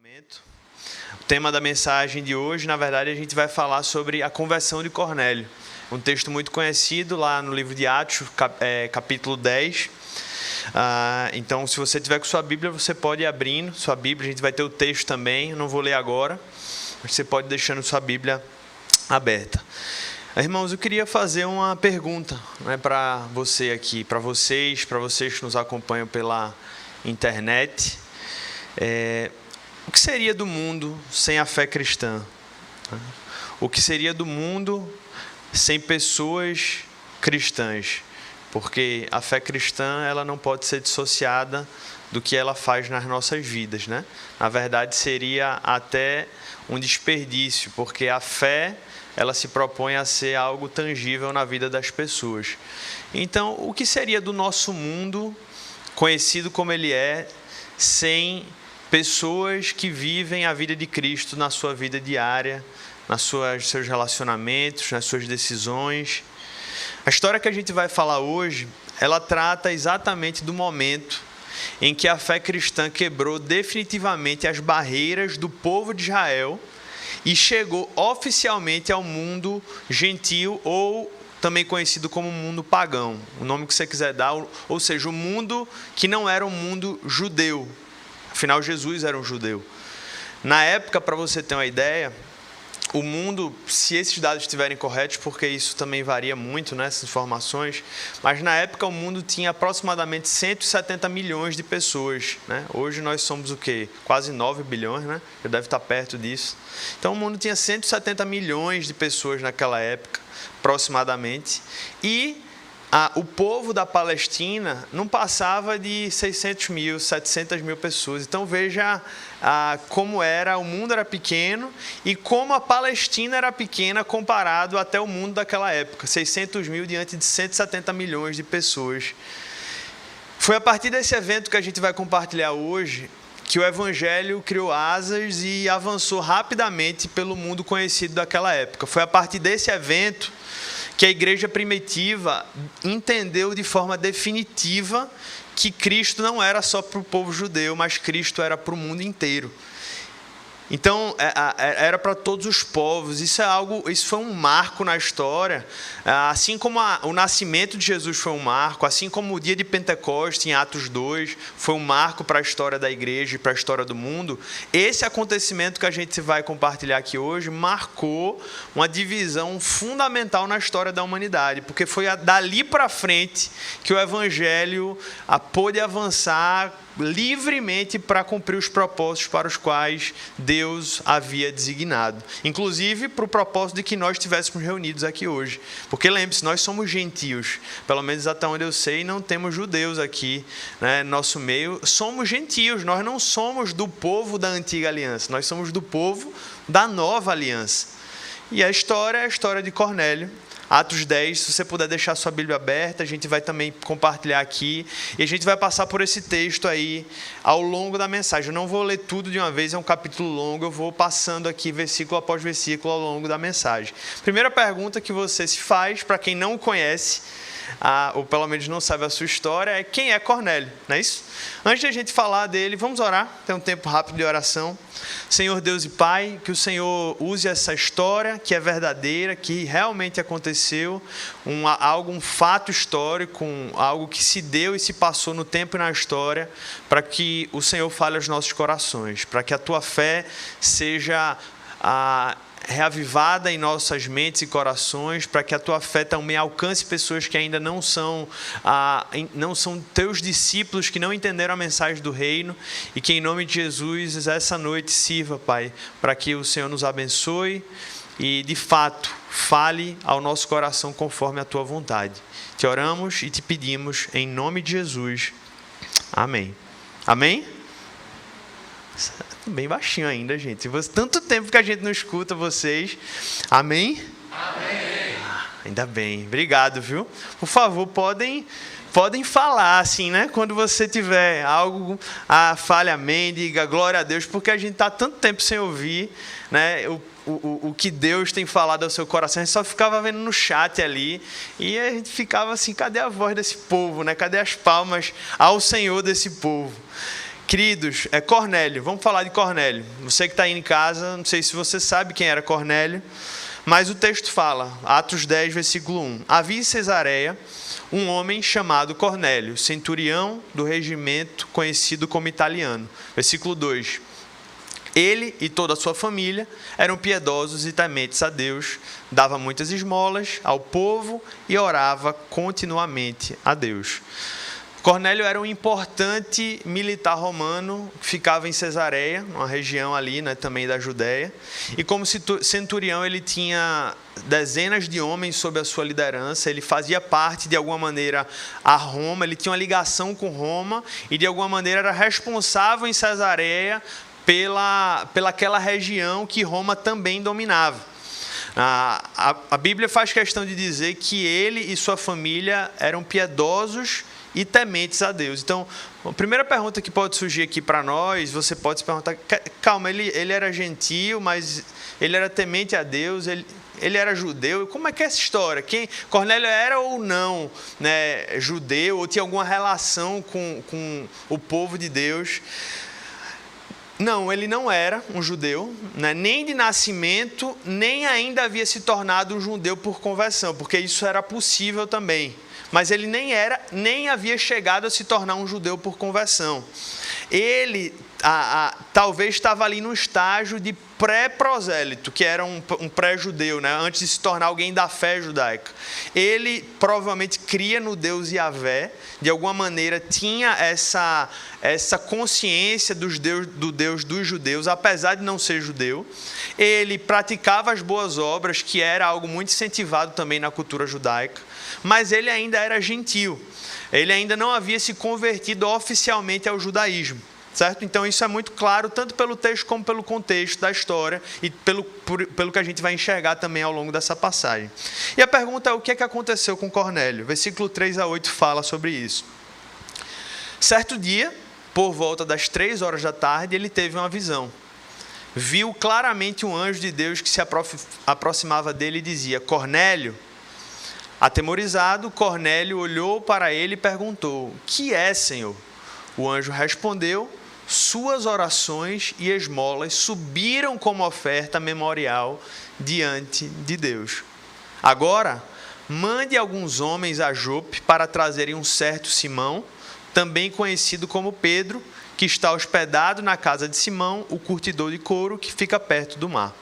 momento. O tema da mensagem de hoje, na verdade, a gente vai falar sobre a conversão de Cornélio. Um texto muito conhecido lá no livro de Atos, capítulo 10. Então, se você tiver com sua Bíblia, você pode ir abrindo sua Bíblia. A gente vai ter o texto também, eu não vou ler agora, mas você pode ir deixando sua Bíblia aberta. Irmãos, eu queria fazer uma pergunta, para você aqui, para vocês que nos acompanham pela internet. O que seria do mundo sem a fé cristã? O que seria do mundo sem pessoas cristãs? Porque a fé cristã ela não pode ser dissociada do que ela faz nas nossas vidas, né? Na verdade, seria até um desperdício, porque a fé ela se propõe a ser algo tangível na vida das pessoas. Então, o que seria do nosso mundo, conhecido como ele é, sem pessoas que vivem a vida de Cristo na sua vida diária, nos seus relacionamentos, nas suas decisões? A história que a gente vai falar hoje, ela trata exatamente do momento em que a fé cristã quebrou definitivamente as barreiras do povo de Israel e chegou oficialmente ao mundo gentil, ou também conhecido como mundo pagão, o nome que você quiser dar, ou seja, o mundo que não era um mundo judeu. Afinal, Jesus era um judeu. Na época, para você ter uma ideia, o mundo, se esses dados estiverem corretos, porque isso também varia muito, essas informações, mas na época o mundo tinha aproximadamente 170 milhões de pessoas. Hoje nós somos o quê? Quase 9 bilhões, Já deve estar perto disso. Então o mundo tinha 170 milhões de pessoas naquela época, aproximadamente, e o povo da Palestina não passava de 600 mil, 700 mil pessoas. Então veja como o mundo era pequeno e como a Palestina era pequena comparado até o mundo daquela época. 600 mil diante de 170 milhões de pessoas. Foi a partir desse evento que a gente vai compartilhar hoje que o Evangelho criou asas e avançou rapidamente pelo mundo conhecido daquela época. Foi a partir desse evento que a igreja primitiva entendeu de forma definitiva que Cristo não era só para o povo judeu, mas Cristo era para o mundo inteiro. Então, era para todos os povos. Isso foi um marco na história. Assim como o nascimento de Jesus foi um marco, assim como o dia de Pentecostes, em Atos 2, foi um marco para a história da igreja e para a história do mundo, esse acontecimento que a gente vai compartilhar aqui hoje marcou uma divisão fundamental na história da humanidade, porque foi dali para frente que o Evangelho pôde avançar livremente para cumprir os propósitos para os quais Deus havia designado. Inclusive para o propósito de que nós estivéssemos reunidos aqui hoje. Porque lembre-se, nós somos gentios. Pelo menos até onde eu sei, não temos judeus aqui, no nosso meio. Somos gentios, nós não somos do povo da antiga aliança. Nós somos do povo da nova aliança. E a história é a história de Cornélio. Atos 10, se você puder deixar sua Bíblia aberta, a gente vai também compartilhar aqui. E a gente vai passar por esse texto aí ao longo da mensagem. Eu não vou ler tudo de uma vez, é um capítulo longo. Eu vou passando aqui versículo após versículo ao longo da mensagem. Primeira pergunta que você se faz, para quem não conhece, ou pelo menos não sabe a sua história, é: quem é Cornélio? Não é isso? Antes de a gente falar dele, vamos orar. Tem um tempo rápido de oração. Senhor Deus e Pai, que o Senhor use essa história que é verdadeira, que realmente aconteceu, um fato histórico, algo que se deu e se passou no tempo e na história, para que o Senhor fale aos nossos corações, para que a Tua fé seja reavivada em nossas mentes e corações, para que a Tua fé também alcance pessoas que ainda não são Teus discípulos, que não entenderam a mensagem do reino, e que em nome de Jesus essa noite sirva, Pai, para que o Senhor nos abençoe e de fato fale ao nosso coração conforme a Tua vontade. Te oramos e te pedimos em nome de Jesus. Amém. Amém? Bem baixinho ainda, gente. Tanto tempo que a gente não escuta vocês. Amém? Amém. Ainda bem. Obrigado, viu? Por favor, podem falar assim, Quando você tiver algo, fale amém, diga glória a Deus, porque a gente está tanto tempo sem ouvir, o que Deus tem falado ao seu coração. A gente só ficava vendo no chat ali e a gente ficava assim: cadê a voz desse povo, Cadê as palmas ao Senhor desse povo? Queridos, Cornélio, vamos falar de Cornélio. Você que está aí em casa, não sei se você sabe quem era Cornélio, mas o texto fala, Atos 10, versículo 1. Havia em Cesareia um homem chamado Cornélio, centurião do regimento conhecido como italiano. Versículo 2. Ele e toda a sua família eram piedosos e tementes a Deus, dava muitas esmolas ao povo e orava continuamente a Deus. Cornélio era um importante militar romano que ficava em Cesareia, uma região ali, né, também da Judéia. E como centurião, ele tinha dezenas de homens sob a sua liderança. Ele fazia parte, de alguma maneira, a Roma. Ele tinha uma ligação com Roma e, de alguma maneira, era responsável em Cesareia pela aquela região que Roma também dominava. A Bíblia faz questão de dizer que ele e sua família eram piedosos e tementes a Deus. Então, a primeira pergunta que pode surgir aqui para nós, você pode se perguntar, calma, ele era gentil, mas ele era temente a Deus, ele era judeu, como é que é essa história? Cornélio era ou não, né, judeu, ou tinha alguma relação com o povo de Deus? Não, ele não era um judeu, né, nem de nascimento, nem ainda havia se tornado um judeu por conversão, porque isso era possível também. Mas ele nem havia chegado a se tornar um judeu por conversão. Ele talvez estava ali no estágio de pré-prosélito, que era um pré-judeu, né? Antes de se tornar alguém da fé judaica. Ele provavelmente cria no Deus Yahvé, de alguma maneira tinha essa consciência do Deus dos judeus, apesar de não ser judeu. Ele praticava as boas obras, que era algo muito incentivado também na cultura judaica, mas ele ainda era gentil. Ele ainda não havia se convertido oficialmente ao judaísmo. Certo? Então isso é muito claro, tanto pelo texto como pelo contexto da história e pelo que a gente vai enxergar também ao longo dessa passagem. E a pergunta é o que aconteceu com Cornélio? Versículo 3 a 8 fala sobre isso. Certo dia, por volta das 3 horas da tarde, ele teve uma visão. Viu claramente um anjo de Deus que se aproximava dele e dizia, Cornélio. Atemorizado, Cornélio olhou para ele e perguntou, que é, Senhor? O anjo respondeu, suas orações e esmolas subiram como oferta memorial diante de Deus. Agora, mande alguns homens a Jope para trazerem um certo Simão, também conhecido como Pedro, que está hospedado na casa de Simão, o curtidor de couro, que fica perto do mar.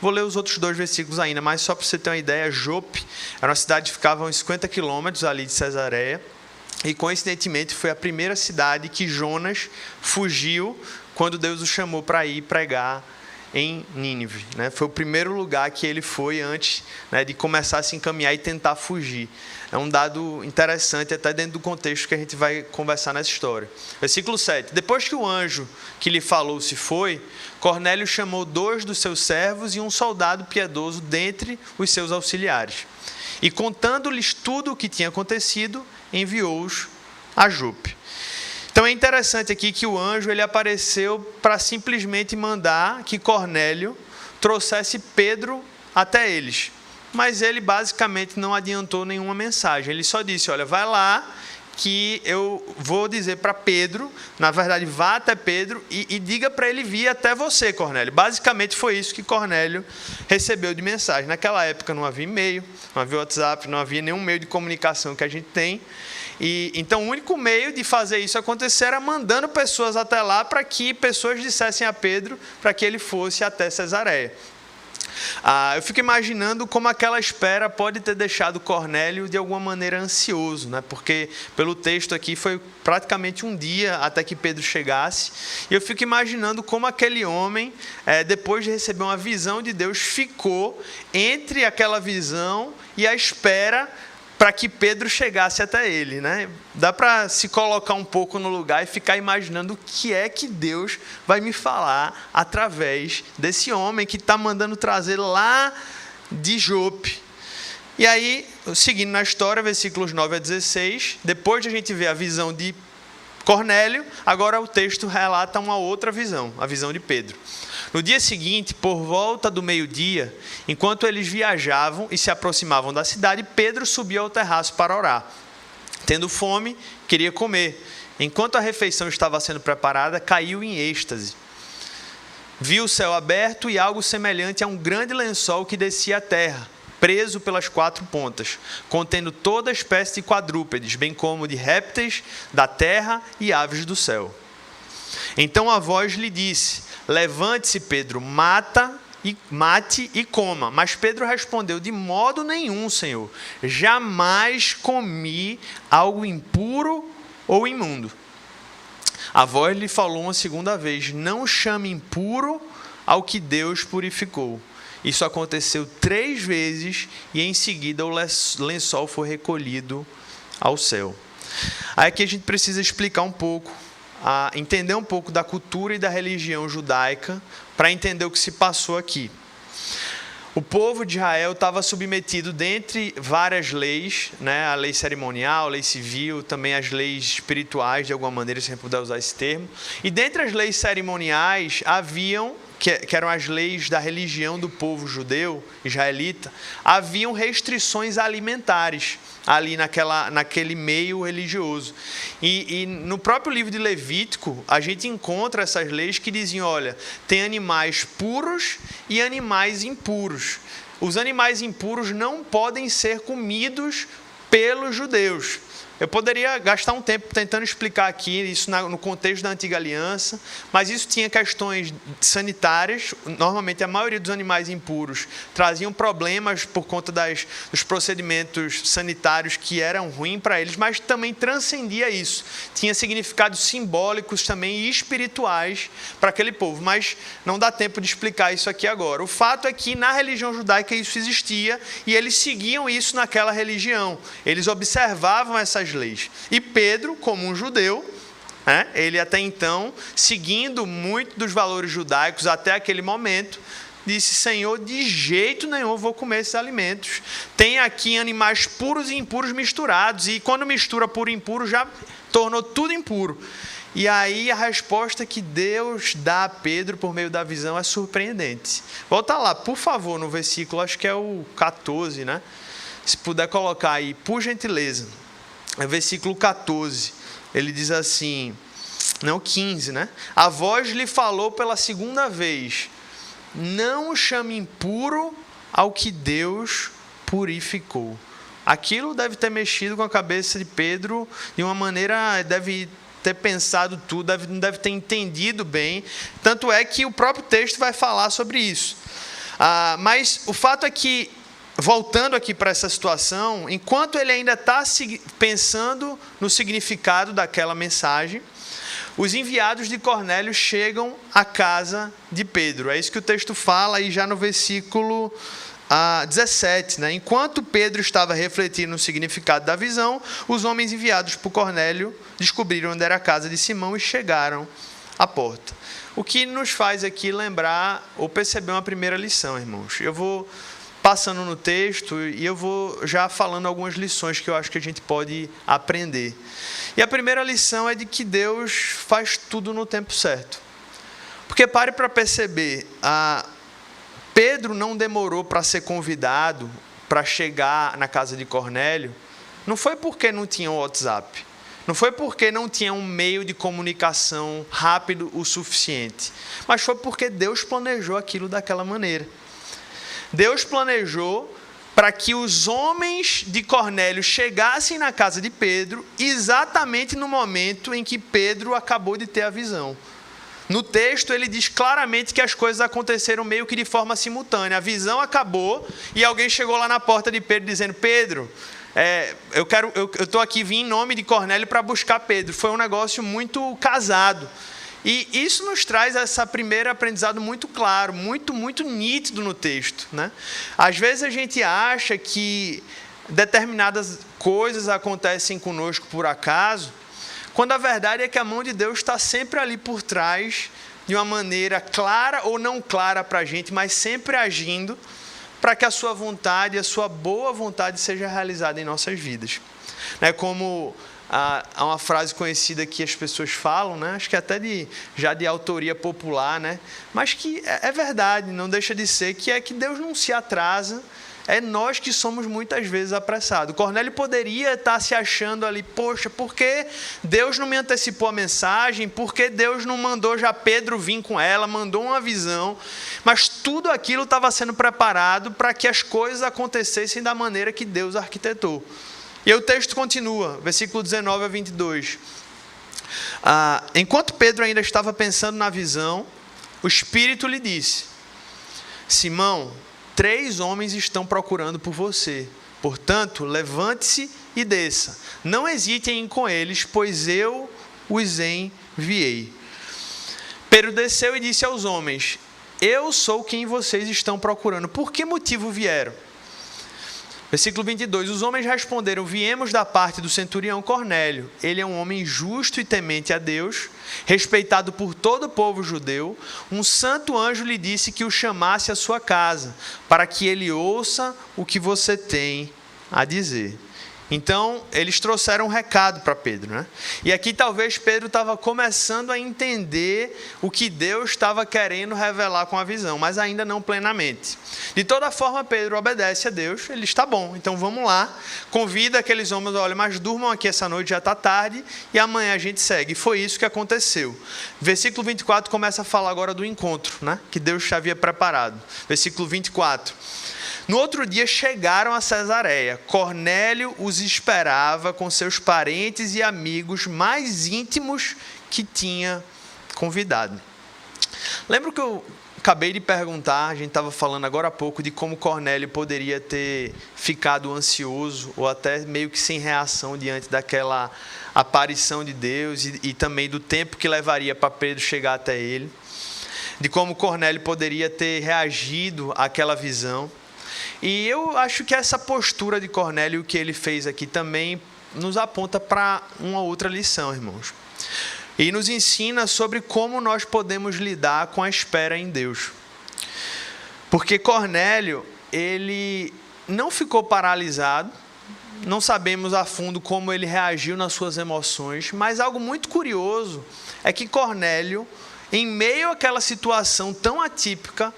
Vou ler os outros 2 versículos ainda, mas só para você ter uma ideia, Jope era uma cidade que ficava a uns 50 quilômetros ali de Cesareia, e coincidentemente foi a primeira cidade que Jonas fugiu quando Deus o chamou para ir pregar em Nínive, né? Foi o primeiro lugar que ele foi antes, né, de começar a se encaminhar e tentar fugir. É um dado interessante, até dentro do contexto que a gente vai conversar nessa história. Versículo 7. Depois que o anjo que lhe falou se foi, Cornélio chamou 2 dos seus servos e um soldado piedoso dentre os seus auxiliares. E contando-lhes tudo o que tinha acontecido, enviou-os a Jope. Então é interessante aqui que o anjo ele apareceu para simplesmente mandar que Cornélio trouxesse Pedro até eles. Mas ele basicamente não adiantou nenhuma mensagem. Ele só disse, olha, vai lá que eu vou dizer para Pedro, na verdade vá até Pedro e diga para ele vir até você, Cornélio. Basicamente foi isso que Cornélio recebeu de mensagem. Naquela época não havia e-mail, não havia WhatsApp, não havia nenhum meio de comunicação que a gente tem. E então o único meio de fazer isso acontecer era mandando pessoas até lá para que pessoas dissessem a Pedro para que ele fosse até Cesareia. Eu fico imaginando como aquela espera pode ter deixado Cornélio de alguma maneira ansioso, né? Porque pelo texto aqui foi praticamente um dia até que Pedro chegasse. E eu fico imaginando como aquele homem, depois de receber uma visão de Deus, ficou entre aquela visão e a espera para que Pedro chegasse até ele, né? Dá para se colocar um pouco no lugar e ficar imaginando o que é que Deus vai me falar através desse homem que está mandando trazer lá de Jope. E aí, seguindo na história, versículos 9 a 16, depois de a gente ver a visão de Cornélio, agora o texto relata uma outra visão, a visão de Pedro. No dia seguinte, por volta do meio-dia, enquanto eles viajavam e se aproximavam da cidade, Pedro subiu ao terraço para orar. Tendo fome, queria comer. enquanto a refeição estava sendo preparada, caiu em êxtase. Viu o céu aberto e algo semelhante a um grande lençol que descia à terra, preso pelas 4 pontas, contendo toda espécie de quadrúpedes, bem como de répteis da terra e aves do céu. Então a voz lhe disse: levante-se, Pedro, mate e coma. Mas Pedro respondeu: de modo nenhum, Senhor, jamais comi algo impuro ou imundo. A voz lhe falou uma segunda vez: não chame impuro ao que Deus purificou. Isso aconteceu 3 vezes e em seguida o lençol foi recolhido ao céu. Aí aqui a gente precisa explicar um pouco, entender um pouco da cultura e da religião judaica para entender o que se passou aqui. O povo de Israel estava submetido, dentre várias leis, né, a lei cerimonial, a lei civil, também as leis espirituais, de alguma maneira, se a gente puder usar esse termo. E dentre as leis cerimoniais, haviam, que eram as leis da religião do povo judeu, israelita, haviam restrições alimentares ali naquele meio religioso. E no próprio livro de Levítico, a gente encontra essas leis que diziam: olha, tem animais puros e animais impuros. Os animais impuros não podem ser comidos pelos judeus. Eu poderia gastar um tempo tentando explicar aqui isso no contexto da Antiga Aliança, mas isso tinha questões sanitárias. Normalmente, a maioria dos animais impuros traziam problemas por conta dos procedimentos sanitários que eram ruins para eles, mas também transcendia isso. Tinha significados simbólicos também e espirituais para aquele povo, mas não dá tempo de explicar isso aqui agora. O fato é que na religião judaica isso existia e eles seguiam isso naquela religião. Eles observavam essas leis. E Pedro, como um judeu, ele até então, seguindo muito dos valores judaicos até aquele momento, disse: Senhor, de jeito nenhum eu vou comer esses alimentos. Tem aqui animais puros e impuros misturados, e quando mistura puro e impuro, já tornou tudo impuro. E aí a resposta que Deus dá a Pedro por meio da visão é surpreendente. Volta lá, por favor, no versículo, acho que é o 14, né? Se puder colocar aí, por gentileza. Versículo 14, ele diz assim, não 15, né? A voz lhe falou pela segunda vez: não chame impuro ao que Deus purificou. Aquilo deve ter mexido com a cabeça de Pedro de uma maneira, deve ter pensado tudo, não deve ter entendido bem. Tanto é que o próprio texto vai falar sobre isso. Mas o fato é que, voltando aqui para essa situação, enquanto ele ainda está pensando no significado daquela mensagem, os enviados de Cornélio chegam à casa de Pedro. É isso que o texto fala aí já no versículo 17. Né? Enquanto Pedro estava refletindo no significado da visão, os homens enviados por Cornélio descobriram onde era a casa de Simão e chegaram à porta. O que nos faz aqui lembrar ou perceber uma primeira lição, irmãos. Eu vou passando no texto e eu vou já falando algumas lições que eu acho que a gente pode aprender. E a primeira lição é de que Deus faz tudo no tempo certo. Porque pare para perceber, Pedro não demorou para ser convidado para chegar na casa de Cornélio, não foi porque não tinha o WhatsApp, não foi porque não tinha um meio de comunicação rápido o suficiente, mas foi porque Deus planejou aquilo daquela maneira. Deus planejou para que os homens de Cornélio chegassem na casa de Pedro exatamente no momento em que Pedro acabou de ter a visão. No texto ele diz claramente que as coisas aconteceram meio que de forma simultânea. A visão acabou e alguém chegou lá na porta de Pedro dizendo: Pedro, eu estou aqui, vim em nome de Cornélio para buscar Pedro. Foi um negócio muito casado. E isso nos traz essa primeira aprendizado muito claro, muito, muito nítido no texto, né? Às vezes a gente acha que determinadas coisas acontecem conosco por acaso, quando a verdade é que a mão de Deus está sempre ali por trás, de uma maneira clara ou não clara para a gente, mas sempre agindo para que a sua vontade, a sua boa vontade seja realizada em nossas vidas. Como há uma frase conhecida que as pessoas falam, né? Acho que até já de autoria popular, né? Mas que é verdade, não deixa de ser, que é que Deus não se atrasa é nós que somos muitas vezes apressados. Cornélio poderia estar se achando ali, poxa, por que Deus não me antecipou a mensagem? Por que Deus não mandou já Pedro vir com ela, mandou uma visão? Mas tudo aquilo estava sendo preparado para que as coisas acontecessem da maneira que Deus arquitetou. E aí o texto continua, versículo 19 a 22. Enquanto Pedro ainda estava pensando na visão, o Espírito lhe disse: Simão, 3 homens estão procurando por você. Portanto, levante-se e desça. Não hesite em ir com eles, pois eu os enviei. Pedro desceu e disse aos homens: Eu sou quem vocês estão procurando. Por que motivo vieram? Versículo 22, os homens responderam: Viemos da parte do centurião Cornélio. Ele é um homem justo e temente a Deus, respeitado por todo o povo judeu. Um santo anjo lhe disse que o chamasse à sua casa, para que ele ouça o que você tem a dizer. Então, eles trouxeram um recado para Pedro, né? E aqui talvez Pedro estava começando a entender o que Deus estava querendo revelar com a visão, mas ainda não plenamente. De toda forma, Pedro obedece a Deus, ele está bom, então vamos lá, convida aqueles homens, olha, mas durmam aqui essa noite, já está tarde, e amanhã a gente segue. E foi isso que aconteceu. Versículo 24 começa a falar agora do encontro, né? Que Deus já havia preparado. Versículo 24. No outro dia chegaram a Cesareia. Cornélio os esperava com seus parentes e amigos mais íntimos que tinha convidado. Lembra que eu acabei de perguntar, a gente estava falando agora há pouco de como Cornélio poderia ter ficado ansioso ou até meio que sem reação diante daquela aparição de Deus e também do tempo que levaria para Pedro chegar até ele. De como Cornélio poderia ter reagido àquela visão. E eu acho que essa postura de Cornélio, o que ele fez aqui também, nos aponta para uma outra lição, irmãos. E nos ensina sobre como nós podemos lidar com a espera em Deus. Porque Cornélio, ele não ficou paralisado, não sabemos a fundo como ele reagiu nas suas emoções, mas algo muito curioso é que Cornélio, em meio àquela situação tão atípica,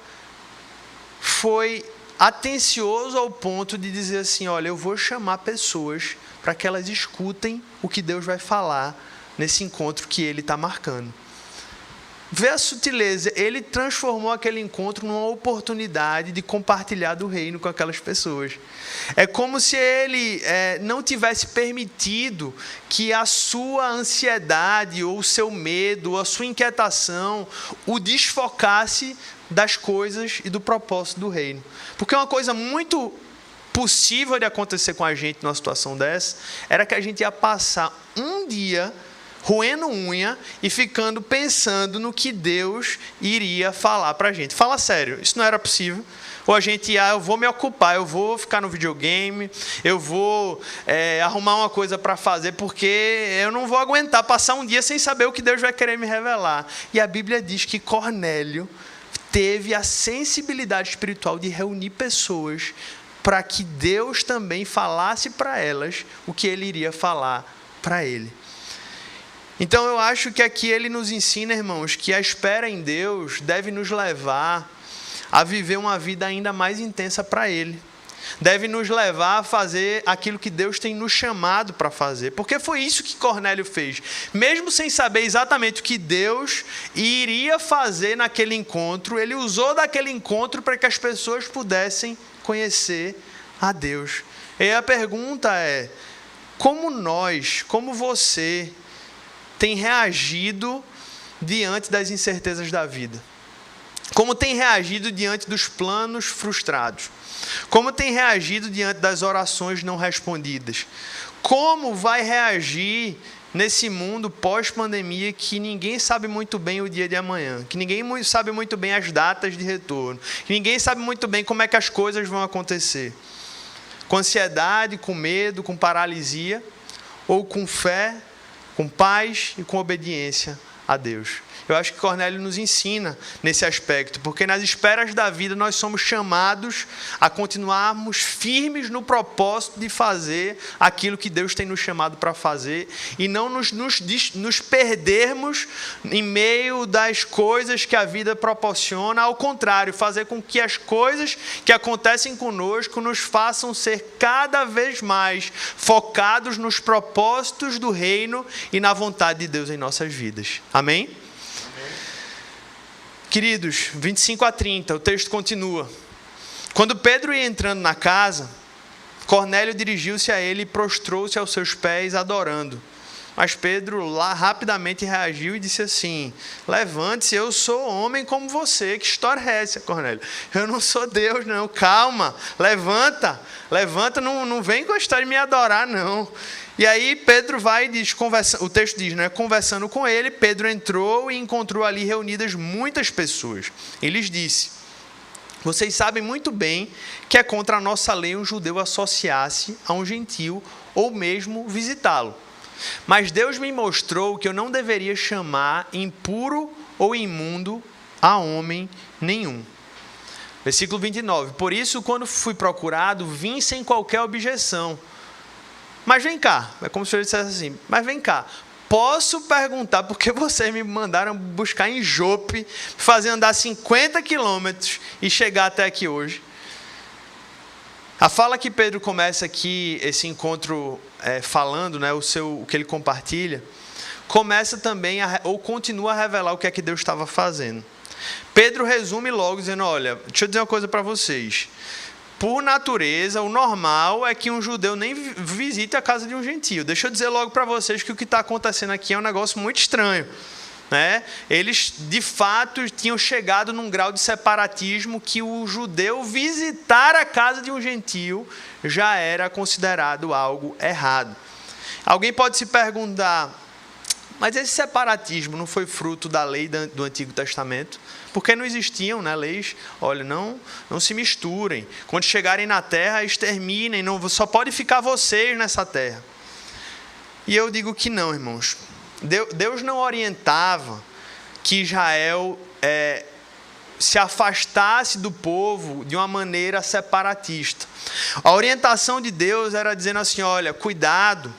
foi atencioso ao ponto de dizer assim, olha, eu vou chamar pessoas para que elas escutem o que Deus vai falar nesse encontro que ele está marcando. Vê a sutileza, ele transformou aquele encontro numa oportunidade de compartilhar do reino com aquelas pessoas. É como se ele não tivesse permitido que a sua ansiedade, ou o seu medo, ou a sua inquietação o desfocasse das coisas e do propósito do reino. Porque uma coisa muito possível de acontecer com a gente numa situação dessa, era que a gente ia passar um dia roendo unha e ficando pensando no que Deus iria falar para a gente. Fala sério, isso não era possível. Ou a gente ia, eu vou me ocupar, eu vou ficar no videogame, eu vou arrumar uma coisa para fazer, porque eu não vou aguentar passar um dia sem saber o que Deus vai querer me revelar. E a Bíblia diz que Cornélio teve a sensibilidade espiritual de reunir pessoas para que Deus também falasse para elas o que ele iria falar para ele. Então eu acho que aqui ele nos ensina, irmãos, que a espera em Deus deve nos levar a viver uma vida ainda mais intensa para Ele. Deve nos levar a fazer aquilo que Deus tem nos chamado para fazer. Porque foi isso que Cornélio fez. Mesmo sem saber exatamente o que Deus iria fazer naquele encontro, ele usou daquele encontro para que as pessoas pudessem conhecer a Deus. E a pergunta é, como nós, como você, tem reagido diante das incertezas da vida? Como tem reagido diante dos planos frustrados? Como tem reagido diante das orações não respondidas? Como vai reagir nesse mundo pós-pandemia que ninguém sabe muito bem o dia de amanhã, que ninguém sabe muito bem as datas de retorno, que ninguém sabe muito bem como é que as coisas vão acontecer? Com ansiedade, com medo, com paralisia, ou com fé, com paz e com obediência a Deus? Eu acho que Cornélio nos ensina nesse aspecto, porque nas esperas da vida nós somos chamados a continuarmos firmes no propósito de fazer aquilo que Deus tem nos chamado para fazer e não nos perdermos em meio das coisas que a vida proporciona. Ao contrário, fazer com que as coisas que acontecem conosco nos façam ser cada vez mais focados nos propósitos do reino e na vontade de Deus em nossas vidas. Amém? Queridos, 25 a 30, o texto continua. Quando Pedro ia entrando na casa, Cornélio dirigiu-se a ele e prostrou-se aos seus pés, adorando. Mas Pedro lá rapidamente reagiu e disse assim: levante-se, eu sou homem como você. Que história é essa, Cornélio? Eu não sou Deus, não. Calma, levanta, não vem com a história de me adorar, não. E aí Pedro vai e diz, o texto diz, né, conversando com ele, Pedro entrou e encontrou ali reunidas muitas pessoas. E lhes disse: vocês sabem muito bem que é contra a nossa lei um judeu associar-se a um gentil ou mesmo visitá-lo. Mas Deus me mostrou que eu não deveria chamar impuro ou imundo a homem nenhum. Versículo 29. Por isso, quando fui procurado, vim sem qualquer objeção. Mas vem cá, é como se eu dissesse assim, mas vem cá, posso perguntar por que vocês me mandaram buscar em Jope, fazer andar 50 quilômetros e chegar até aqui hoje? A fala que Pedro começa aqui, esse encontro falando, né, o que ele compartilha, começa também, ou continua a revelar o que é que Deus estava fazendo. Pedro resume logo dizendo: olha, deixa eu dizer uma coisa para vocês. Por natureza, o normal é que um judeu nem visite a casa de um gentio. Deixa eu dizer logo para vocês que o que está acontecendo aqui é um negócio muito estranho. Né? Eles, de fato, tinham chegado num grau de separatismo que o judeu visitar a casa de um gentio já era considerado algo errado. Alguém pode se perguntar: mas esse separatismo não foi fruto da lei do Antigo Testamento? Porque não existiam, né, leis? Olha, não se misturem. Quando chegarem na terra, exterminem. Só pode ficar vocês nessa terra. E eu digo que não, irmãos. Deus não orientava que Israel se afastasse do povo de uma maneira separatista. A orientação de Deus era dizendo assim: olha, cuidado,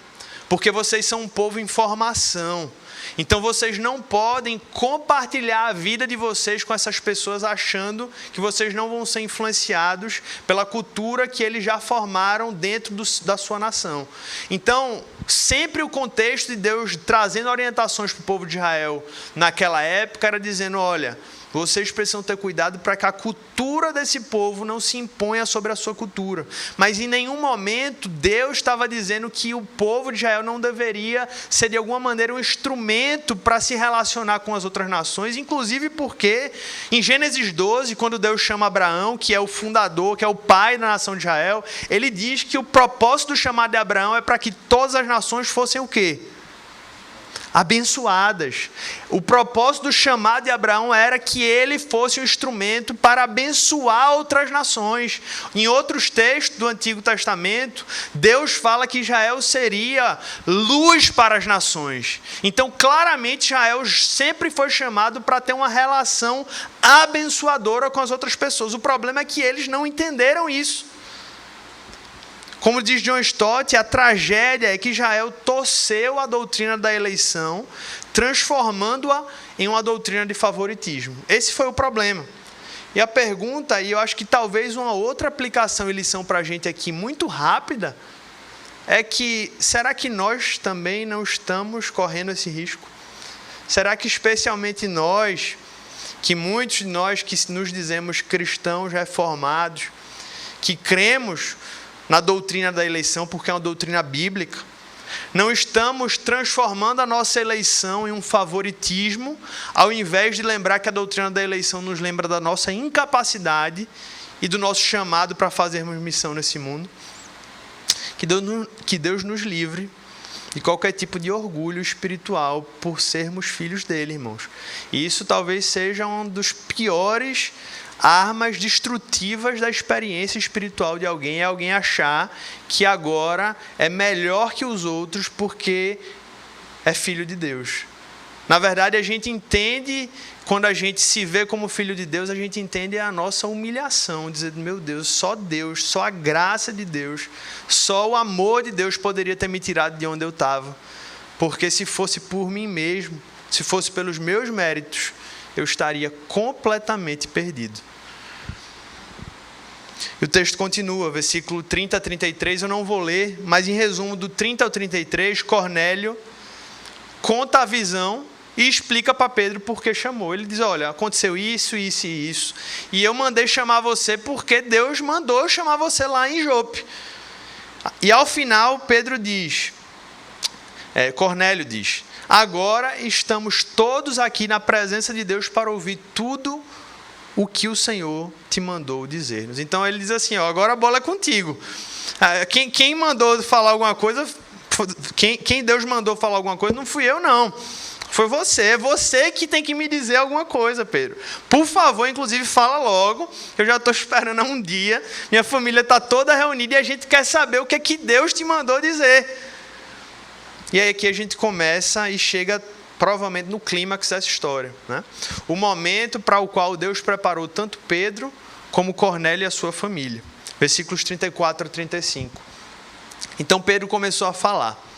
porque vocês são um povo em formação. Então vocês não podem compartilhar a vida de vocês com essas pessoas achando que vocês não vão ser influenciados pela cultura que eles já formaram dentro da sua nação. Então, sempre o contexto de Deus trazendo orientações para o povo de Israel naquela época era dizendo: olha, vocês precisam ter cuidado para que a cultura desse povo não se imponha sobre a sua cultura. Mas em nenhum momento Deus estava dizendo que o povo de Israel não deveria ser de alguma maneira um instrumento para se relacionar com as outras nações, inclusive porque em Gênesis 12, quando Deus chama Abraão, que é o fundador, que é o pai da nação de Israel, ele diz que o propósito do chamado de Abraão é para que todas as nações fossem o quê? Abençoadas. O propósito do chamado de Abraão era que ele fosse um instrumento para abençoar outras nações. Em outros textos do Antigo Testamento, Deus fala que Israel seria luz para as nações. Então, claramente, Israel sempre foi chamado para ter uma relação abençoadora com as outras pessoas. O problema é que eles não entenderam isso. Como diz John Stott, a tragédia é que Israel torceu a doutrina da eleição, transformando-a em uma doutrina de favoritismo. Esse foi o problema. E a pergunta, e eu acho que talvez uma outra aplicação e lição para a gente aqui muito rápida, é que será que nós também não estamos correndo esse risco? Será que especialmente nós, que muitos de nós que nos dizemos cristãos reformados, que cremos na doutrina da eleição, porque é uma doutrina bíblica, não estamos transformando a nossa eleição em um favoritismo, ao invés de lembrar que a doutrina da eleição nos lembra da nossa incapacidade e do nosso chamado para fazermos missão nesse mundo? Que Deus nos livre de qualquer tipo de orgulho espiritual por sermos filhos dele, irmãos. E isso talvez seja um dos piores armas destrutivas da experiência espiritual de alguém, é alguém achar que agora é melhor que os outros porque é filho de Deus. Na verdade, a gente entende, quando a gente se vê como filho de Deus, a gente entende a nossa humilhação, dizendo, meu Deus, só a graça de Deus, só o amor de Deus poderia ter me tirado de onde eu estava. Porque se fosse por mim mesmo, se fosse pelos meus méritos, eu estaria completamente perdido. E o texto continua, versículo 30 a 33, eu não vou ler, mas em resumo, do 30 ao 33, Cornélio conta a visão e explica para Pedro por que chamou. Ele diz, olha, aconteceu isso, isso e isso, e eu mandei chamar você porque Deus mandou chamar você lá em Jope. E ao final, Cornélio diz, agora estamos todos aqui na presença de Deus para ouvir tudo o que o Senhor te mandou dizer-nos. Então ele diz assim, agora a bola é contigo. Quem mandou falar alguma coisa, quem Deus mandou falar alguma coisa, não fui eu não. Foi você, é você que tem que me dizer alguma coisa, Pedro. Por favor, inclusive, fala logo, eu já estou esperando há um dia, minha família está toda reunida e a gente quer saber o que é que Deus te mandou dizer. E aí aqui a gente começa e chega provavelmente no clímax dessa história, né? O momento para o qual Deus preparou tanto Pedro como Cornélio e a sua família. Versículos 34 a 35. Então Pedro começou a falar.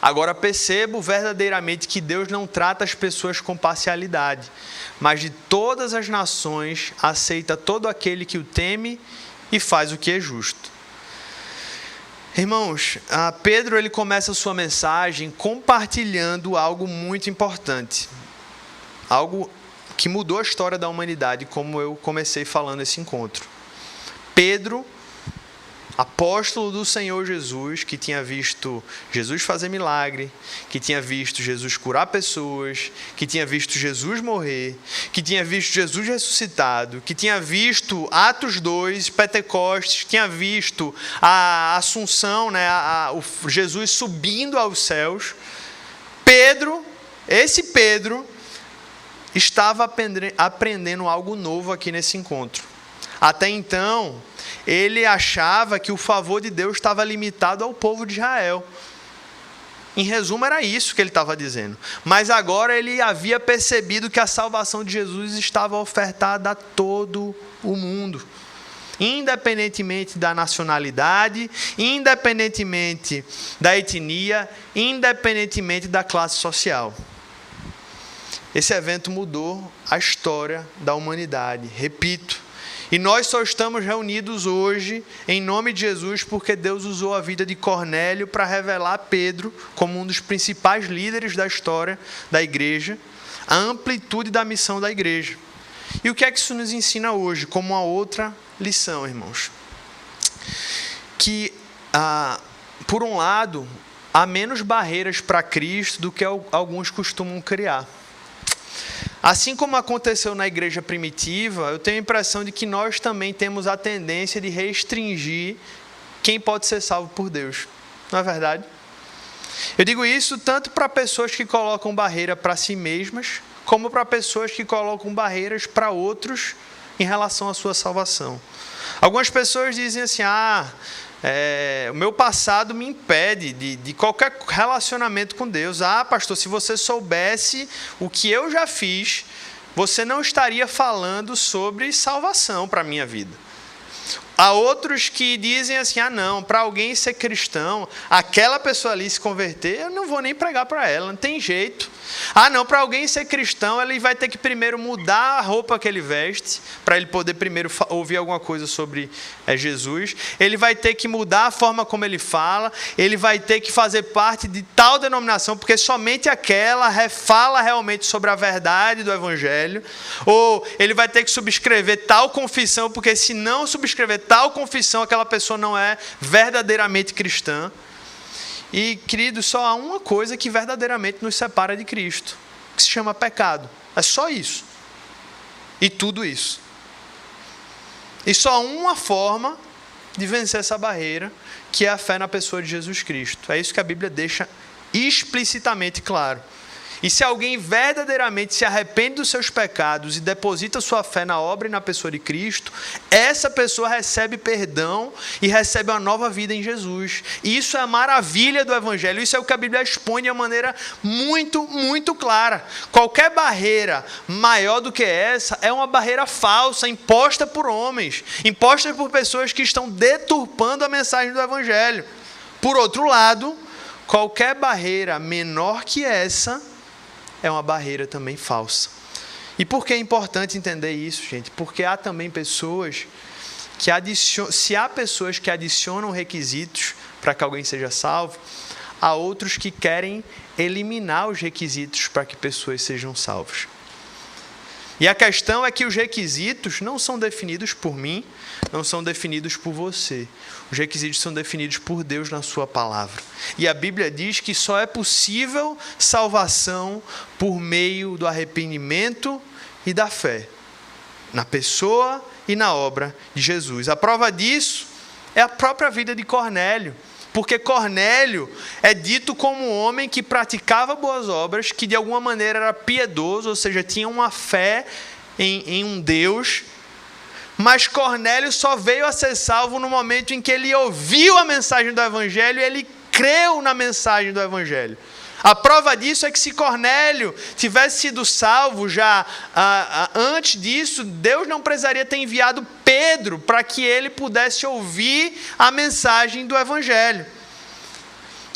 Agora percebo verdadeiramente que Deus não trata as pessoas com parcialidade, mas de todas as nações aceita todo aquele que o teme e faz o que é justo. Irmãos, Pedro ele começa a sua mensagem compartilhando algo muito importante. Algo que mudou a história da humanidade, como eu comecei falando nesse encontro. Pedro, apóstolo do Senhor Jesus, que tinha visto Jesus fazer milagre, que tinha visto Jesus curar pessoas, que tinha visto Jesus morrer, que tinha visto Jesus ressuscitado, que tinha visto Atos 2, Pentecostes, que tinha visto a Assunção, né, o Jesus subindo aos céus. Esse Pedro, estava aprendendo algo novo aqui nesse encontro. Até então, ele achava que o favor de Deus estava limitado ao povo de Israel. Em resumo, era isso que ele estava dizendo. Mas agora ele havia percebido que a salvação de Jesus estava ofertada a todo o mundo. Independentemente da nacionalidade, independentemente da etnia, independentemente da classe social. Esse evento mudou a história da humanidade. Repito. E nós só estamos reunidos hoje, em nome de Jesus, porque Deus usou a vida de Cornélio para revelar a Pedro, como um dos principais líderes da história da igreja, a amplitude da missão da igreja. E o que é que isso nos ensina hoje, como uma outra lição, irmãos? Que, por um lado, há menos barreiras para Cristo do que alguns costumam criar. Assim como aconteceu na igreja primitiva, eu tenho a impressão de que nós também temos a tendência de restringir quem pode ser salvo por Deus. Não é verdade? Eu digo isso tanto para pessoas que colocam barreira para si mesmas, como para pessoas que colocam barreiras para outros em relação à sua salvação. Algumas pessoas dizem assim, o meu passado me impede de qualquer relacionamento com Deus. Pastor, se você soubesse o que eu já fiz, você não estaria falando sobre salvação para a minha vida. Há outros que dizem assim, não, para alguém ser cristão, aquela pessoa ali se converter, eu não vou nem pregar para ela, não tem jeito. Não, para alguém ser cristão, ele vai ter que primeiro mudar a roupa que ele veste, para ele poder primeiro ouvir alguma coisa sobre Jesus. Ele vai ter que mudar a forma como ele fala, ele vai ter que fazer parte de tal denominação, porque somente aquela fala realmente sobre a verdade do Evangelho. Ou ele vai ter que subscrever tal confissão, porque se não subscrever tal confissão, aquela pessoa não é verdadeiramente cristã. E, querido, só há uma coisa que verdadeiramente nos separa de Cristo, que se chama pecado. É só isso. E tudo isso. E só há uma forma de vencer essa barreira, que é a fé na pessoa de Jesus Cristo. É isso que a Bíblia deixa explicitamente claro. E se alguém verdadeiramente se arrepende dos seus pecados e deposita sua fé na obra e na pessoa de Cristo, essa pessoa recebe perdão e recebe uma nova vida em Jesus. E isso é a maravilha do Evangelho. Isso é o que a Bíblia expõe de uma maneira muito, muito clara. Qualquer barreira maior do que essa é uma barreira falsa, imposta por homens, imposta por pessoas que estão deturpando a mensagem do Evangelho. Por outro lado, qualquer barreira menor que essa é uma barreira também falsa. E por que é importante entender isso, gente? Porque há também pessoas que se há pessoas que adicionam requisitos para que alguém seja salvo, há outros que querem eliminar os requisitos para que pessoas sejam salvas. E a questão é que os requisitos não são definidos por mim, não são definidos por você. Os requisitos são definidos por Deus na sua palavra. E a Bíblia diz que só é possível salvação por meio do arrependimento e da fé, na pessoa e na obra de Jesus. A prova disso é a própria vida de Cornélio. Porque Cornélio é dito como um homem que praticava boas obras, que de alguma maneira era piedoso, ou seja, tinha uma fé em um Deus. Mas Cornélio só veio a ser salvo no momento em que ele ouviu a mensagem do Evangelho e ele creu na mensagem do Evangelho. A prova disso é que se Cornélio tivesse sido salvo já antes disso, Deus não precisaria ter enviado Pedro para que ele pudesse ouvir a mensagem do Evangelho.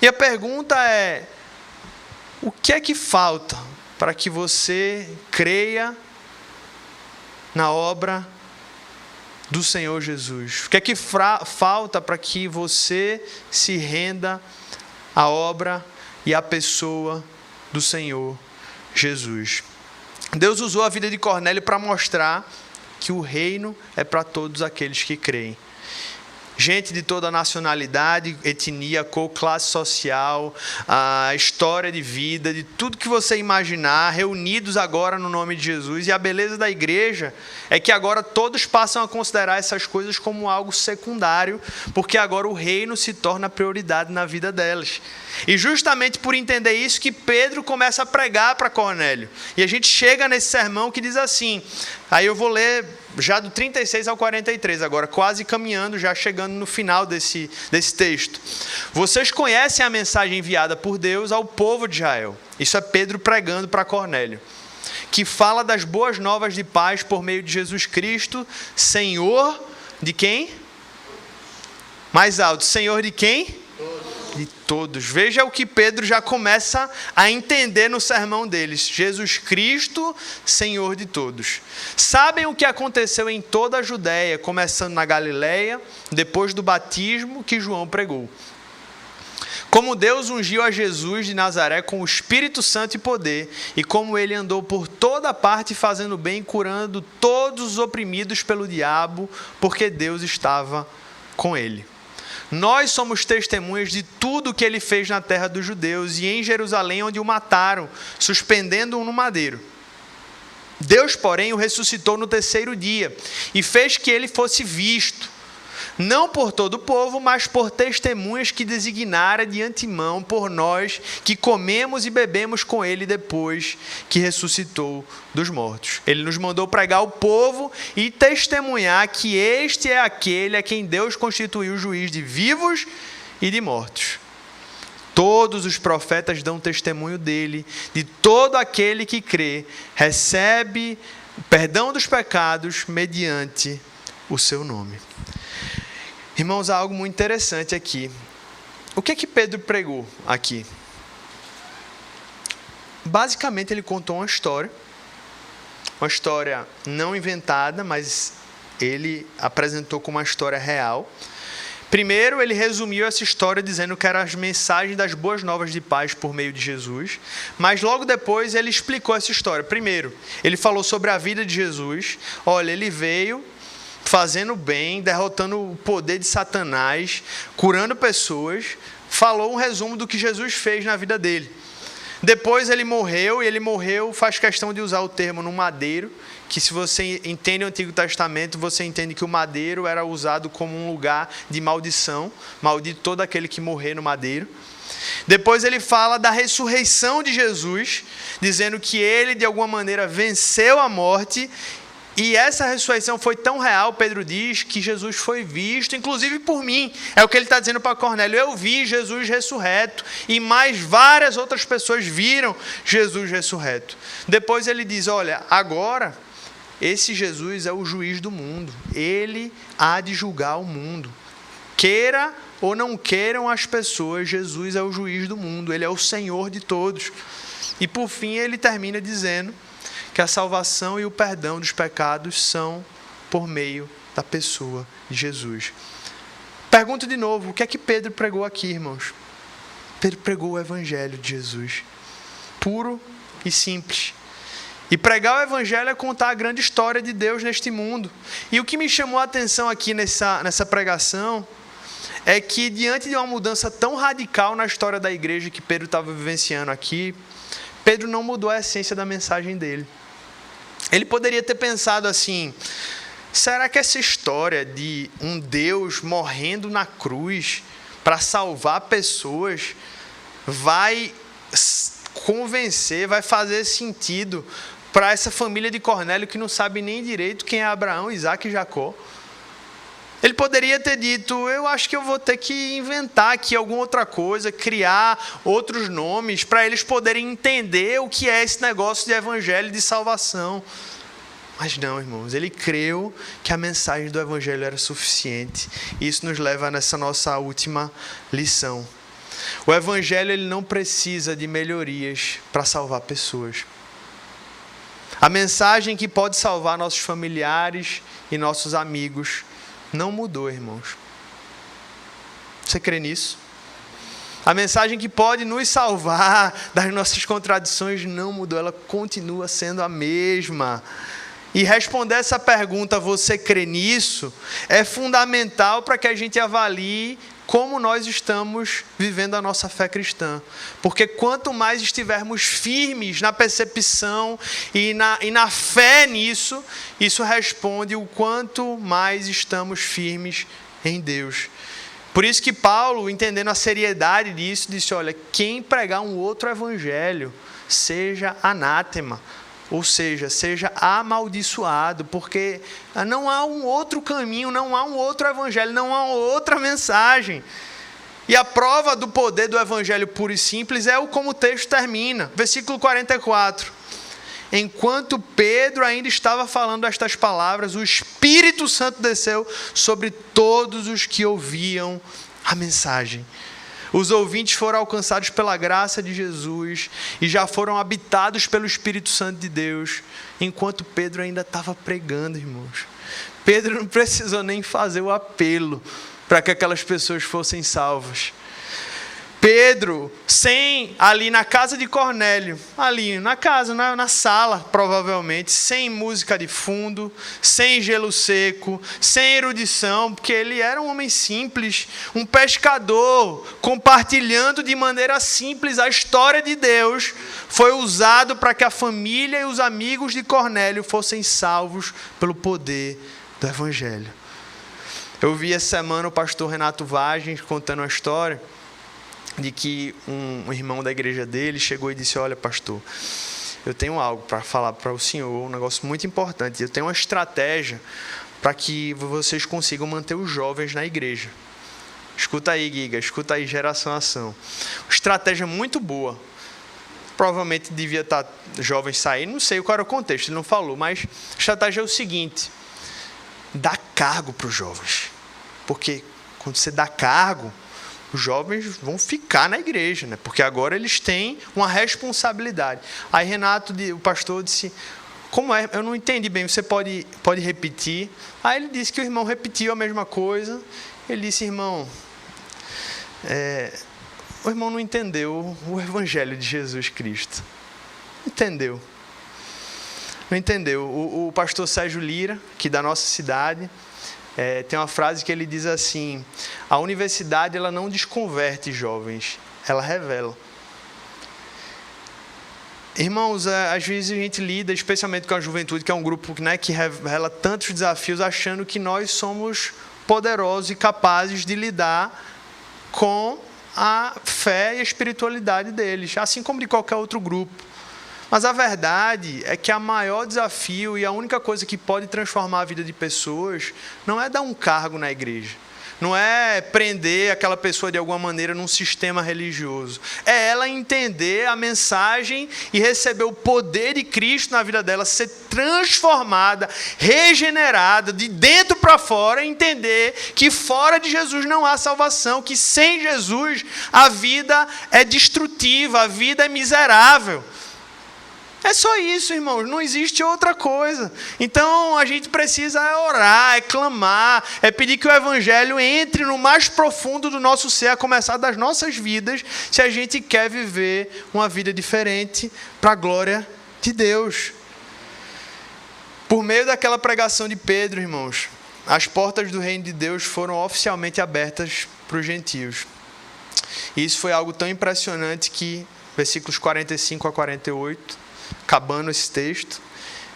E a pergunta é: o que é que falta para que você creia na obra do Senhor Jesus? O que é que falta para que você se renda à obra e à pessoa do Senhor Jesus? Deus usou a vida de Cornélio para mostrar que o reino é para todos aqueles que creem. Gente de toda nacionalidade, etnia, cor, classe social, a história de vida, de tudo que você imaginar, reunidos agora no nome de Jesus. E a beleza da igreja é que agora todos passam a considerar essas coisas como algo secundário, porque agora o reino se torna prioridade na vida delas. E justamente por entender isso que Pedro começa a pregar para Cornélio. E a gente chega nesse sermão que diz assim, aí eu vou ler já do 36 ao 43 agora, quase caminhando, já chegando no final desse texto. Vocês conhecem a mensagem enviada por Deus ao povo de Israel. Isso é Pedro pregando para Cornélio, que fala das boas novas de paz por meio de Jesus Cristo, Senhor de quem? Mais alto, Senhor de quem? De todos. Veja o que Pedro já começa a entender no sermão deles. Jesus Cristo, Senhor de todos. Sabem o que aconteceu em toda a Judéia, começando na Galileia, depois do batismo que João pregou. Como Deus ungiu a Jesus de Nazaré com o Espírito Santo e poder, e como ele andou por toda parte fazendo bem e curando todos os oprimidos pelo diabo, porque Deus estava com ele. Nós somos testemunhas de tudo o que ele fez na terra dos judeus e em Jerusalém, onde o mataram, suspendendo-o no madeiro. Deus, porém, o ressuscitou no terceiro dia e fez que ele fosse visto, não por todo o povo, mas por testemunhas que designara de antemão por nós, que comemos e bebemos com ele depois que ressuscitou dos mortos. Ele nos mandou pregar ao povo e testemunhar que este é aquele a quem Deus constituiu juiz de vivos e de mortos. Todos os profetas dão testemunho dele, de todo aquele que crê, recebe perdão dos pecados mediante o seu nome. Irmãos, há algo muito interessante aqui. O que é que Pedro pregou aqui? Basicamente, ele contou uma história não inventada, mas ele apresentou como uma história real. Primeiro, ele resumiu essa história dizendo que eram as mensagens das boas novas de paz por meio de Jesus, mas logo depois ele explicou essa história. Primeiro, ele falou sobre a vida de Jesus. Olha, ele veio fazendo bem, derrotando o poder de Satanás, curando pessoas, falou um resumo do que Jesus fez na vida dele. Depois ele morreu, e ele morreu, faz questão de usar o termo no madeiro, que se você entende o Antigo Testamento, você entende que o madeiro era usado como um lugar de maldição, maldito todo aquele que morrer no madeiro. Depois ele fala da ressurreição de Jesus, dizendo que ele de alguma maneira venceu a morte. E essa ressurreição foi tão real, Pedro diz, que Jesus foi visto, inclusive por mim. É o que ele está dizendo para Cornélio. Eu vi Jesus ressurreto. E mais várias outras pessoas viram Jesus ressurreto. Depois ele diz, olha, agora esse Jesus é o juiz do mundo. Ele há de julgar o mundo. Queira ou não queiram as pessoas, Jesus é o juiz do mundo. Ele é o Senhor de todos. E por fim ele termina dizendo que a salvação e o perdão dos pecados são por meio da pessoa de Jesus. Pergunto de novo, o que é que Pedro pregou aqui, irmãos? Pedro pregou o Evangelho de Jesus, puro e simples. E pregar o Evangelho é contar a grande história de Deus neste mundo. E o que me chamou a atenção aqui nessa pregação é que, diante de uma mudança tão radical na história da igreja que Pedro estava vivenciando aqui, Pedro não mudou a essência da mensagem dele. Ele poderia ter pensado assim, será que essa história de um Deus morrendo na cruz para salvar pessoas vai convencer, vai fazer sentido para essa família de Cornélio que não sabe nem direito quem é Abraão, Isaac e Jacó? Ele poderia ter dito, eu acho que eu vou ter que inventar aqui alguma outra coisa, criar outros nomes para eles poderem entender o que é esse negócio de evangelho de salvação. Mas não, irmãos, ele creu que a mensagem do evangelho era suficiente. Isso nos leva nessa nossa última lição. O evangelho ele não precisa de melhorias para salvar pessoas. A mensagem que pode salvar nossos familiares e nossos amigos não mudou, irmãos. Você crê nisso? A mensagem que pode nos salvar das nossas contradições não mudou, ela continua sendo a mesma. E responder essa pergunta, você crê nisso, é fundamental para que a gente avalie como nós estamos vivendo a nossa fé cristã. Porque quanto mais estivermos firmes na percepção e na fé nisso, isso responde o quanto mais estamos firmes em Deus. Por isso que Paulo, entendendo a seriedade disso, disse, olha, quem pregar um outro evangelho, seja anátema. Ou seja, seja amaldiçoado, porque não há um outro caminho, não há um outro evangelho, não há outra mensagem. E a prova do poder do evangelho puro e simples é como o texto termina. Versículo 44. Enquanto Pedro ainda estava falando estas palavras, o Espírito Santo desceu sobre todos os que ouviam a mensagem. Os ouvintes foram alcançados pela graça de Jesus e já foram habitados pelo Espírito Santo de Deus, enquanto Pedro ainda estava pregando, irmãos. Pedro não precisou nem fazer o apelo para que aquelas pessoas fossem salvas. Pedro, ali na casa de Cornélio, ali na casa, na sala, provavelmente, sem música de fundo, sem gelo seco, sem erudição, porque ele era um homem simples, um pescador, compartilhando de maneira simples a história de Deus, foi usado para que a família e os amigos de Cornélio fossem salvos pelo poder do Evangelho. Eu vi essa semana o pastor Renato Vagens contando uma história de que um irmão da igreja dele chegou e disse, olha pastor, eu tenho algo para falar para o senhor, um negócio muito importante, eu tenho uma estratégia para que vocês consigam manter os jovens na igreja. Escuta aí, Giga, escuta aí, Geração Ação. Estratégia muito boa. Provavelmente devia estar jovens saindo, não sei qual era o contexto, ele não falou, mas a estratégia é o seguinte, dá cargo para os jovens, porque quando você dá cargo, os jovens vão ficar na igreja, né? Porque agora eles têm uma responsabilidade. Aí Renato, o pastor, disse, como é? Eu não entendi bem, você pode repetir? Aí ele disse que o irmão repetiu a mesma coisa. Ele disse, irmão, o irmão não entendeu o evangelho de Jesus Cristo. Entendeu? Não entendeu. O pastor Sérgio Lira, que da nossa cidade, tem uma frase que ele diz assim, a universidade ela não desconverte jovens, ela revela. Irmãos, às vezes a gente lida, especialmente com a juventude, que é um grupo, né, que revela tantos desafios, achando que nós somos poderosos e capazes de lidar com a fé e a espiritualidade deles, assim como de qualquer outro grupo. Mas a verdade é que o maior desafio e a única coisa que pode transformar a vida de pessoas não é dar um cargo na igreja, não é prender aquela pessoa de alguma maneira num sistema religioso. É ela entender a mensagem e receber o poder de Cristo na vida dela, ser transformada, regenerada, de dentro para fora, e entender que fora de Jesus não há salvação, que sem Jesus a vida é destrutiva, a vida é miserável. É só isso, irmãos, não existe outra coisa. Então a gente precisa orar, clamar, pedir que o Evangelho entre no mais profundo do nosso ser, a começar das nossas vidas, se a gente quer viver uma vida diferente para a glória de Deus. Por meio daquela pregação de Pedro, irmãos, as portas do reino de Deus foram oficialmente abertas para os gentios. E isso foi algo tão impressionante que, versículos 45 a 48, acabando esse texto,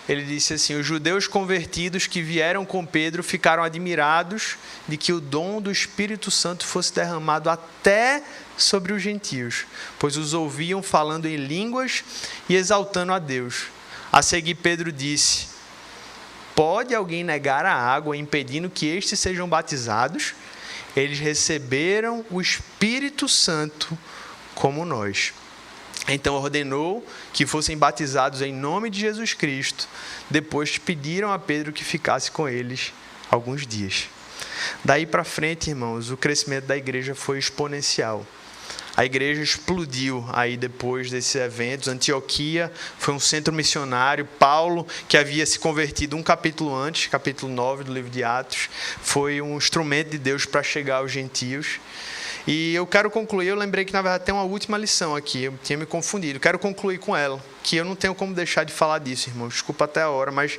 ele disse assim: os judeus convertidos que vieram com Pedro ficaram admirados de que o dom do Espírito Santo fosse derramado até sobre os gentios, pois os ouviam falando em línguas e exaltando a Deus. A seguir Pedro disse: pode alguém negar a água, impedindo que estes sejam batizados? Eles receberam o Espírito Santo como nós. Então ordenou que fossem batizados em nome de Jesus Cristo. Depois pediram a Pedro que ficasse com eles alguns dias. Daí para frente, irmãos, o crescimento da igreja foi exponencial. A igreja explodiu aí depois desses eventos. Antioquia foi um centro missionário. Paulo, que havia se convertido um capítulo antes, capítulo 9 do livro de Atos, foi um instrumento de Deus para chegar aos gentios. E eu quero concluir, eu lembrei que na verdade tem uma última lição aqui, eu tinha me confundido, quero concluir com ela, que eu não tenho como deixar de falar disso, irmão, desculpa até a hora, mas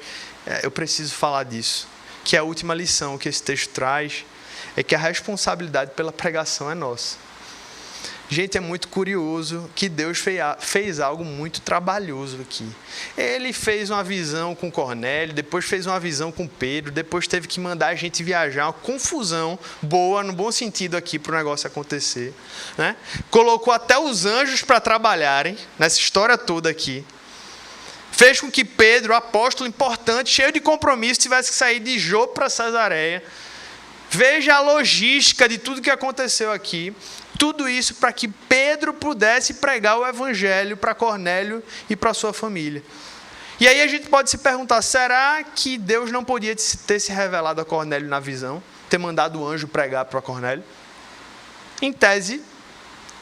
eu preciso falar disso, que a última lição que esse texto traz é que a responsabilidade pela pregação é nossa. Gente, é muito curioso que Deus fez algo muito trabalhoso aqui. Ele fez uma visão com Cornélio, depois fez uma visão com Pedro, depois teve que mandar a gente viajar, uma confusão boa, no bom sentido aqui, para o negócio acontecer, né? Colocou até os anjos para trabalharem nessa história toda aqui. Fez com que Pedro, apóstolo importante, cheio de compromisso, tivesse que sair de Jope para Cesareia. Veja a logística de tudo que aconteceu aqui. Tudo isso para que Pedro pudesse pregar o Evangelho para Cornélio e para sua família. E aí a gente pode se perguntar, será que Deus não podia ter se revelado a Cornélio na visão? Ter mandado o anjo pregar para Cornélio? Em tese,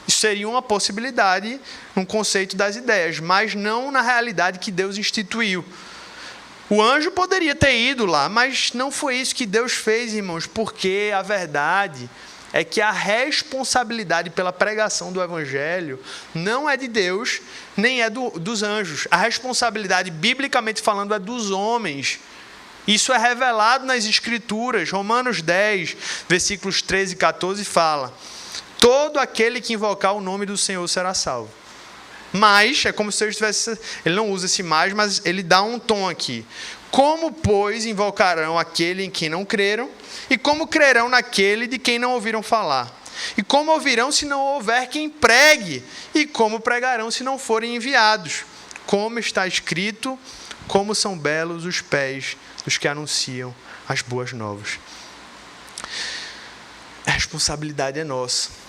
isso seria uma possibilidade no conceito das ideias, mas não na realidade que Deus instituiu. O anjo poderia ter ido lá, mas não foi isso que Deus fez, irmãos, porque a verdade é que a responsabilidade pela pregação do Evangelho não é de Deus, nem é dos anjos. A responsabilidade, biblicamente falando, é dos homens. Isso é revelado nas Escrituras. Romanos 10, versículos 13 e 14 fala: todo aquele que invocar o nome do Senhor será salvo. Mas, é como se eu estivesse... Ele não usa esse mais, mas ele dá um tom aqui. Como, pois, invocarão aquele em quem não creram? E como crerão naquele de quem não ouviram falar? E como ouvirão se não houver quem pregue? E como pregarão se não forem enviados? Como está escrito, como são belos os pés dos que anunciam as boas novas. A responsabilidade é nossa.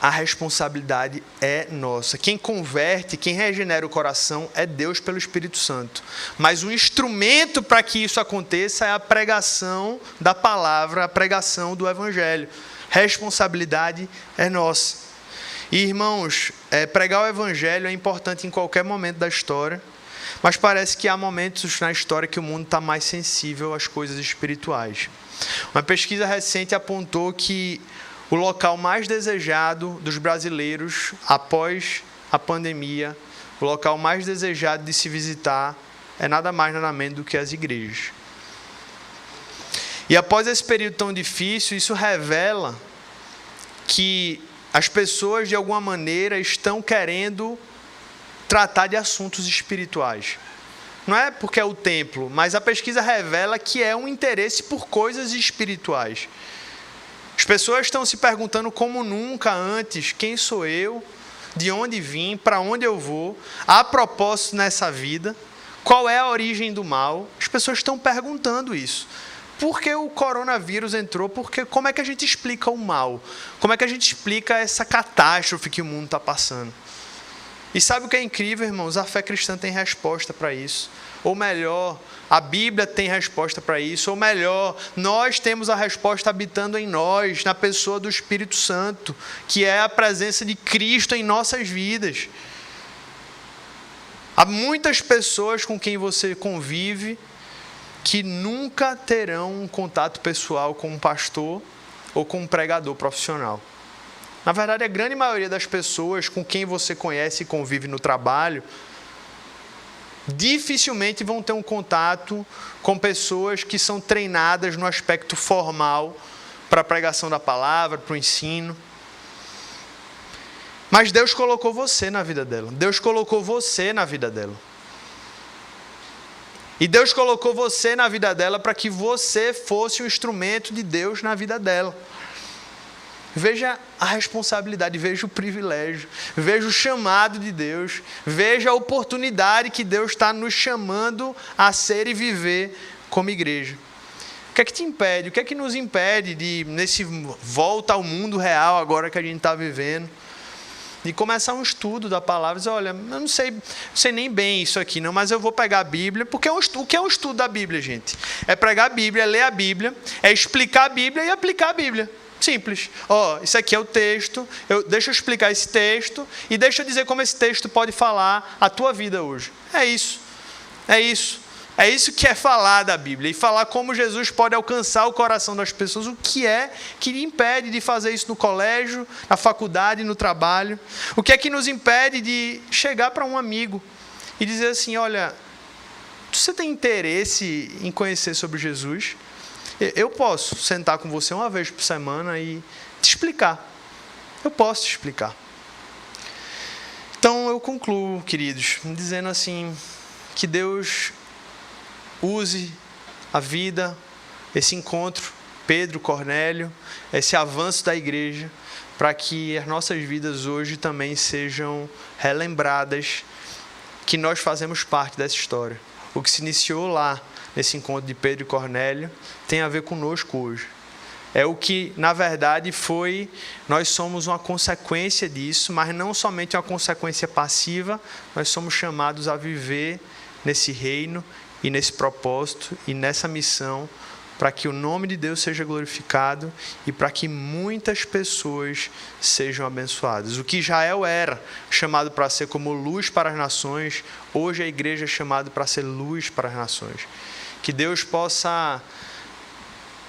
A responsabilidade é nossa. Quem converte, quem regenera o coração é Deus pelo Espírito Santo. Mas o instrumento para que isso aconteça é a pregação da palavra, a pregação do Evangelho. Responsabilidade é nossa. E, irmãos, pregar o Evangelho é importante em qualquer momento da história, mas parece que há momentos na história que o mundo está mais sensível às coisas espirituais. Uma pesquisa recente apontou que o local mais desejado dos brasileiros após a pandemia, o local mais desejado de se visitar é nada mais, nada menos do que as igrejas. E após esse período tão difícil, isso revela que as pessoas, de alguma maneira, estão querendo tratar de assuntos espirituais. Não é porque é o templo, mas a pesquisa revela que é um interesse por coisas espirituais. As pessoas estão se perguntando como nunca antes, quem sou eu, de onde vim, para onde eu vou, há propósito nessa vida, qual é a origem do mal. As pessoas estão perguntando isso. Por que o coronavírus entrou? Porque como é que a gente explica o mal? Como é que a gente explica essa catástrofe que o mundo está passando? E sabe o que é incrível, irmãos? A fé cristã tem resposta para isso. Ou melhor, a Bíblia tem resposta para isso. Ou melhor, nós temos a resposta habitando em nós, na pessoa do Espírito Santo, que é a presença de Cristo em nossas vidas. Há muitas pessoas com quem você convive que nunca terão um contato pessoal com um pastor ou com um pregador profissional. Na verdade, a grande maioria das pessoas com quem você conhece e convive no trabalho dificilmente vão ter um contato com pessoas que são treinadas no aspecto formal para a pregação da palavra, para o ensino. Mas Deus colocou você na vida dela. Deus colocou você na vida dela. E Deus colocou você na vida dela para que você fosse um instrumento de Deus na vida dela. Veja a responsabilidade, veja o privilégio, veja o chamado de Deus, veja a oportunidade que Deus está nos chamando a ser e viver como igreja. O que é que te impede? O que é que nos impede de, nesse volta ao mundo real agora que a gente está vivendo, de começar um estudo da palavra? Dizer, olha, eu não sei nem bem isso aqui, não, mas eu vou pegar a Bíblia, porque o que é um estudo da Bíblia, gente? É pregar a Bíblia, é ler a Bíblia, é explicar a Bíblia e aplicar a Bíblia. Simples. Isso aqui é o texto, deixa eu explicar esse texto e deixa eu dizer como esse texto pode falar a tua vida hoje. É isso. É isso. É isso que é falar da Bíblia. E falar como Jesus pode alcançar o coração das pessoas. O que é que lhe impede de fazer isso no colégio, na faculdade, no trabalho? O que é que nos impede de chegar para um amigo e dizer assim, olha, você tem interesse em conhecer sobre Jesus? Eu posso sentar com você uma vez por semana e te explicar. Eu posso te explicar. Então eu concluo, queridos, dizendo assim, que Deus use a vida, esse encontro, Pedro, Cornélio, esse avanço da igreja, para que as nossas vidas hoje também sejam relembradas que nós fazemos parte dessa história. O que se iniciou lá, nesse encontro de Pedro e Cornélio, tem a ver conosco hoje. É o que, na verdade, nós somos uma consequência disso, mas não somente uma consequência passiva, nós somos chamados a viver nesse reino e nesse propósito e nessa missão, para que o nome de Deus seja glorificado e para que muitas pessoas sejam abençoadas. O que Israel era chamado para ser como luz para as nações, hoje a igreja é chamada para ser luz para as nações. Que Deus possa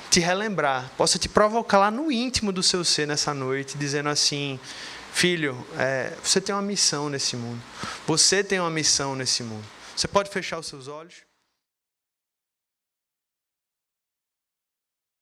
te relembrar, possa te provocar lá no íntimo do seu ser nessa noite, dizendo assim, filho, você tem uma missão nesse mundo. Você tem uma missão nesse mundo. Você pode fechar os seus olhos?